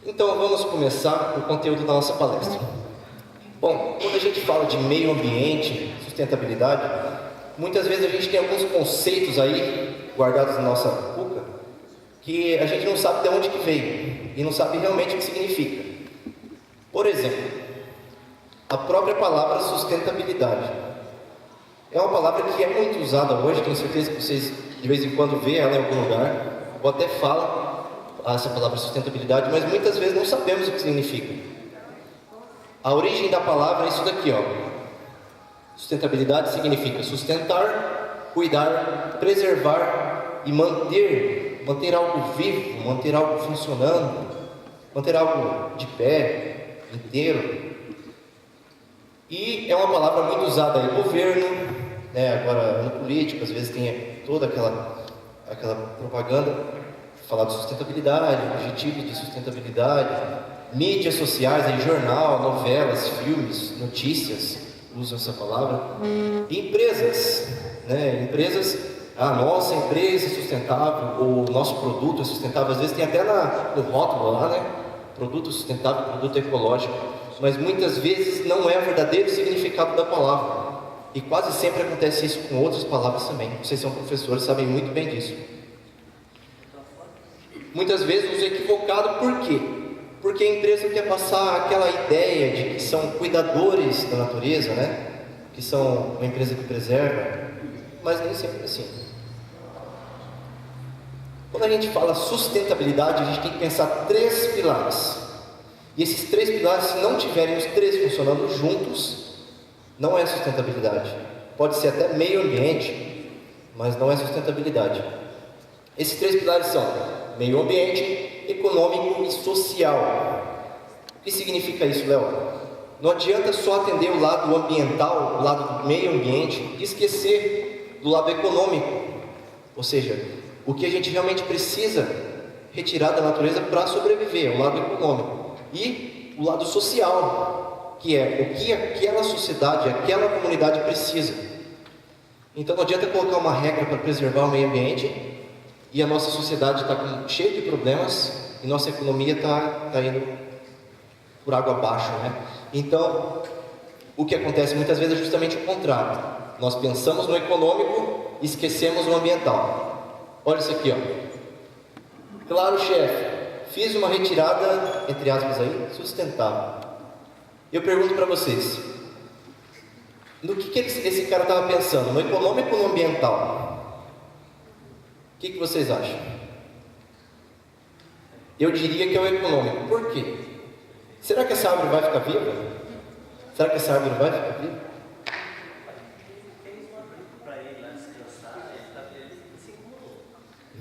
Então vamos começar o conteúdo da nossa palestra. Bom, quando a gente fala de meio ambiente, sustentabilidade, muitas vezes a gente tem alguns conceitos aí guardados na nossa cuca que a gente não sabe de onde que veio e não sabe realmente o que significa. Por exemplo, a própria palavra sustentabilidade é uma palavra que é muito usada hoje, tenho certeza que vocês de vez em quando vê ela em algum lugar, ou até fala essa palavra sustentabilidade, mas muitas vezes não sabemos o que significa. A origem da palavra é isso daqui, ó. Sustentabilidade significa sustentar, cuidar, preservar e manter algo vivo, manter algo funcionando, manter algo de pé, inteiro. E é uma palavra muito usada em governo, né? Agora no político, às vezes tem toda aquela propaganda falar de sustentabilidade, objetivos de sustentabilidade, mídias sociais, aí, jornal, novelas, filmes, notícias, usam essa palavra. E empresas, né? Empresas, a nossa empresa é sustentável, ou o nosso produto é sustentável, às vezes tem até no rótulo lá, né? Produto sustentável, produto ecológico, mas muitas vezes não é o verdadeiro significado da palavra. E quase sempre acontece isso com outras palavras também. Vocês são professores, sabem muito bem disso. Muitas vezes uso equivocado, por quê? Porque a empresa quer passar aquela ideia de que são cuidadores da natureza, né? Que são uma empresa que preserva, mas nem sempre é assim. Quando a gente fala sustentabilidade, a gente tem que pensar três pilares. E esses três pilares, se não tiverem os três funcionando juntos, não é sustentabilidade. Pode ser até meio ambiente, mas não é sustentabilidade. Esses três pilares são meio ambiente, econômico e social. O que significa isso, Léo? Não adianta só atender o lado ambiental, o lado do meio ambiente, e esquecer do lado econômico. Ou seja, o que a gente realmente precisa retirar da natureza para sobreviver, o lado econômico. E o lado social, que é o que aquela sociedade, aquela comunidade precisa. Então não adianta colocar uma regra para preservar o meio ambiente e a nossa sociedade está cheia de problemas e nossa economia está indo por água abaixo, né? Então, o que acontece muitas vezes é justamente o contrário. Nós pensamos no econômico e esquecemos o ambiental. Olha isso aqui, ó. Claro, chefe, fiz uma retirada, entre aspas aí, sustentável. Eu pergunto para vocês, no que esse cara estava pensando? No econômico ou no ambiental? O que vocês acham? Eu diria que é o econômico. Por quê? Será que essa árvore vai ficar viva? Será que essa árvore vai ficar viva?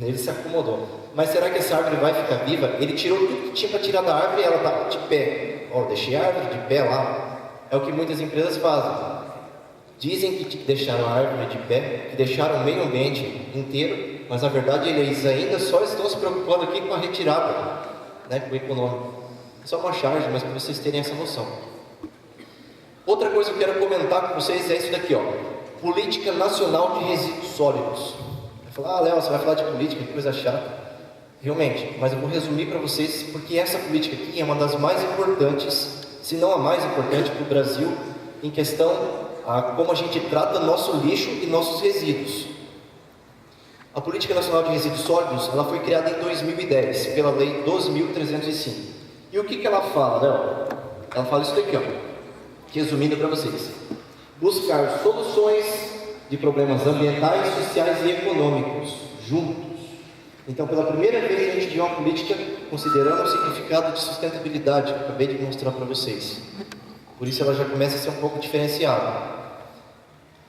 Ele se acomodou. Mas será que essa árvore vai ficar viva? Ele tirou tudo que tinha para tirar da árvore e ela estava de pé. Ó, deixei a árvore de pé lá. É o que muitas empresas fazem. Dizem que deixaram a árvore de pé, que deixaram o meio ambiente inteiro, mas na verdade eles ainda só estão se preocupando aqui com a retirada, né, com o econômico. É só uma charge, mas para vocês terem essa noção. Outra coisa que eu quero comentar com vocês é isso daqui, ó. Política Nacional de Resíduos Sólidos. Vai falar, Léo, você vai falar de política, que coisa chata. Realmente, mas eu vou resumir para vocês, porque essa política aqui é uma das mais importantes, se não a mais importante para o Brasil, em questão a como a gente trata nosso lixo e nossos resíduos. A Política Nacional de Resíduos Sólidos, ela foi criada em 2010, pela Lei 12.305. E o que ela fala, Léo? Ela fala isso daqui, ó. Resumindo para vocês. Buscar soluções de problemas ambientais, sociais e econômicos, juntos. Então, pela primeira vez, a gente viu uma política considerando o significado de sustentabilidade, que eu acabei de mostrar para vocês. Por isso ela já começa a ser um pouco diferenciada.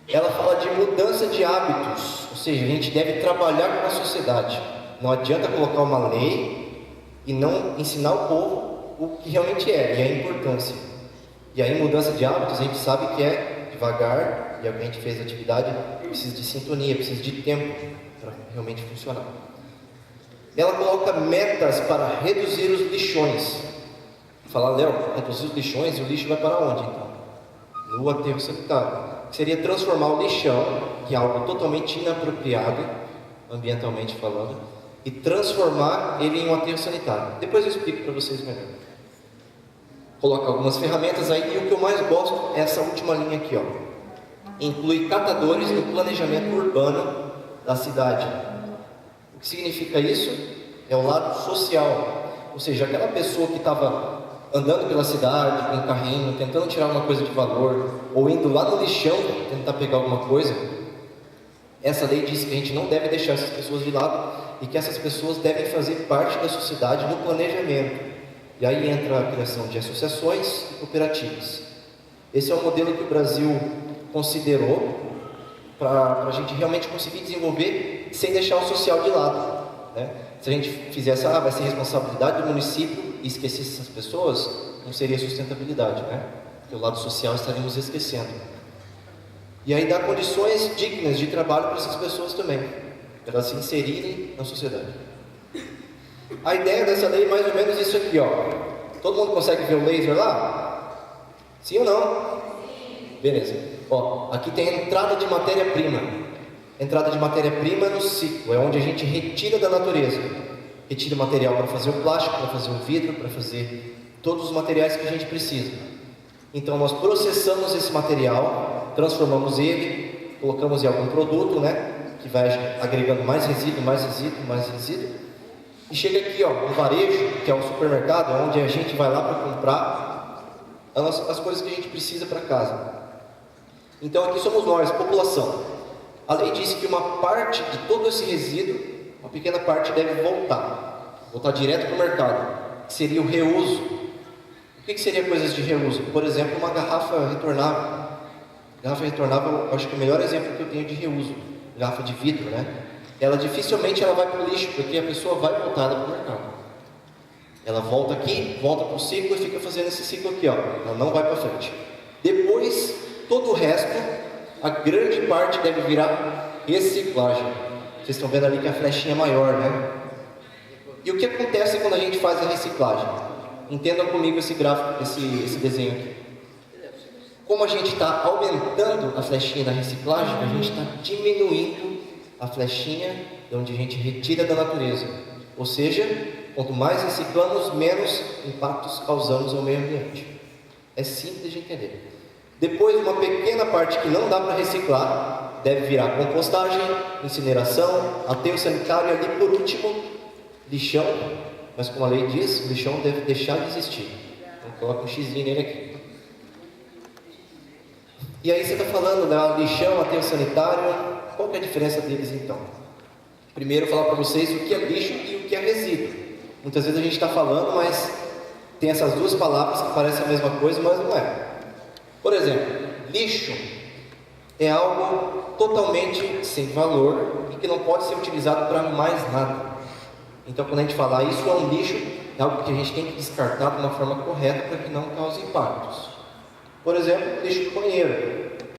Ela fala de mudança de hábitos, ou seja, a gente deve trabalhar com a sociedade. Não adianta colocar uma lei e não ensinar o povo o que realmente é e a importância. E aí mudança de hábitos a gente sabe que é devagar, e a gente fez atividade, precisa de sintonia, precisa de tempo para realmente funcionar. Ela coloca metas para reduzir os lixões. Falar, Léo, reduzir os lixões, e o lixo vai para onde então? No aterro sanitário. Que seria transformar o lixão, que é algo totalmente inapropriado, ambientalmente falando, e transformar ele em um aterro sanitário. Depois eu explico para vocês melhor. Coloca algumas ferramentas aí, e o que eu mais gosto é essa última linha aqui, ó. Inclui catadores no planejamento urbano da cidade. O que significa isso? É o lado social, ou seja, aquela pessoa que estava andando pela cidade com um carrinho, tentando tirar uma coisa de valor, ou indo lá no lixão tentar pegar alguma coisa. Essa lei diz que a gente não deve deixar essas pessoas de lado e que essas pessoas devem fazer parte da sociedade no planejamento. E aí entra a criação de associações e cooperativas. Esse é o modelo que o Brasil considerou para a gente realmente conseguir desenvolver sem deixar o social de lado, né? Se a gente fizesse, vai ser responsabilidade do município e esquecesse essas pessoas, não seria sustentabilidade, né? Porque o lado social estaríamos esquecendo. E aí dá condições dignas de trabalho para essas pessoas também, para elas se inserirem na sociedade. A ideia dessa lei é mais ou menos isso aqui, ó. Todo mundo consegue ver o laser lá? Sim ou não? Sim. Beleza. Ó, aqui tem a entrada de matéria-prima. Entrada de matéria-prima no ciclo, é onde a gente retira da natureza. Retira material para fazer o plástico, para fazer o vidro, para fazer todos os materiais que a gente precisa. Então nós processamos esse material, transformamos ele, colocamos em algum produto, né? Que vai agregando mais resíduo, mais resíduo, mais resíduo. E chega aqui, ó, no varejo, que é o supermercado, onde a gente vai lá para comprar as coisas que a gente precisa para casa. Então aqui somos nós, população. A lei diz que uma parte de todo esse resíduo, uma pequena parte deve voltar direto para o mercado, que seria o reuso. O que seria coisas de reuso? Por exemplo, uma garrafa retornável. Garrafa retornável, eu acho que o melhor exemplo que eu tenho de reuso, garrafa de vidro, né? Ela dificilmente vai para o lixo, porque a pessoa vai voltar ela para o mercado. Ela volta aqui, volta para o ciclo e fica fazendo esse ciclo aqui, ó. Ela não vai para frente. Depois, todo o resto, a grande parte deve virar reciclagem. Vocês estão vendo ali que a flechinha é maior, né? E o que acontece quando a gente faz a reciclagem? Entendam comigo esse gráfico, esse desenho aqui. Como a gente está aumentando a flechinha da reciclagem, a gente está diminuindo a flechinha de onde a gente retira da natureza. Ou seja, quanto mais reciclamos, menos impactos causamos ao meio ambiente. É simples de entender. Depois, uma pequena parte que não dá para reciclar deve virar compostagem, incineração, aterro sanitário e ali por último, lixão. Mas como a lei diz, o lixão deve deixar de existir. Então coloca um xizinho nele aqui. E aí você está falando, né, lixão, aterro sanitário. Qual que é a diferença deles então? Primeiro, falar para vocês o que é lixo e o que é resíduo. Muitas vezes a gente está falando, mas tem essas duas palavras que parecem a mesma coisa, mas não é. Por exemplo, lixo é algo totalmente sem valor e que não pode ser utilizado para mais nada. Então, quando a gente fala isso é um lixo, é algo que a gente tem que descartar de uma forma correta para que não cause impactos. Por exemplo, lixo do banheiro.